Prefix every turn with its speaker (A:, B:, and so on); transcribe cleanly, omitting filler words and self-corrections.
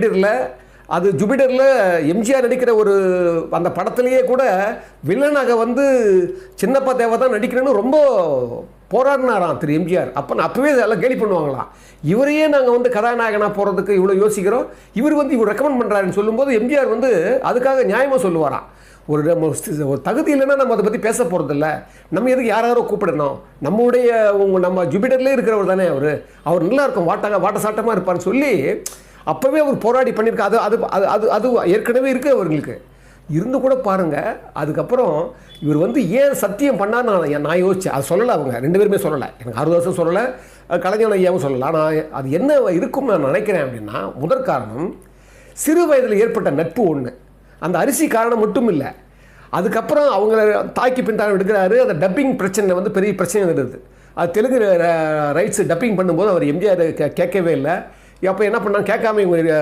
A: ஜூபிட்டரில், அது ஜூபிட்டரில் எம்ஜிஆர் நடிக்கிற ஒரு அந்த படத்துலேயே கூட வில்லனாக வந்து சின்னப்பா தேவா தான் நடிக்கிறேன்னு ரொம்ப போராடினாராம் திரு எம்ஜிஆர். அப்போ நான் அப்போவே எல்லாம் கேலி பண்ணுவாங்களாம், இவரையே நாங்கள் வந்து கதாநாயகனாக போகிறதுக்கு இவ்வளோ யோசிக்கிறோம், இவர் வந்து இவர் ரெக்கமெண்ட் பண்ணுறாருன்னு சொல்லும்போது எம்ஜிஆர் வந்து அதுக்காக நியாயமாக சொல்லுவாராம். ஒரு தகுதி இல்லைன்னா நம்ம அதை பற்றி பேச போகிறதில்ல, நம்ம எதுக்கு யாரோ கூப்பிடணும், நம்ம ஜூபிட்டர்லேயே இருக்கிறவர் தானே அவர் நல்லா இருக்கும், வாட்ட சாட்டமாக இருப்பார்னு சொல்லி அப்போவே அவர் போராடி பண்ணியிருக்காரு. அது அது அது அது ஏற்கனவே இருக்குது அவர்களுக்கு இருந்து கூட பாருங்கள். அதுக்கப்புறம் இவர் வந்து ஏன் சத்தியம் பண்ணார் நான் யோசித்தேன். அது சொல்லலை, அவங்க 2 பேருமே சொல்லலை, எனக்கு 60 வருஷம் சொல்லலை, கலைஞர் ஐயாவும் சொல்லலை. ஆனால் அது என்ன இருக்கும்னு நான் நினைக்கிறேன் அப்படின்னா, முதற் காரணம் சிறு வயதில் ஏற்பட்ட நட்பு ஒன்று. அந்த அரிசி காரணம் மட்டும் இல்லை, அதுக்கப்புறம் அவங்கள தாக்கி பின்தாங்க எடுக்கிறாரு. அந்த டப்பிங் பிரச்சனை வந்து பெரிய பிரச்சனை இருந்தது. அது தெலுங்கு ரைட்ஸ் டப்பிங் பண்ணும்போது அவர் எம்ஜிஆர் கேட்கவே இல்லை. அப்போ என்ன பண்ணாங்க, கேட்காம இவங்க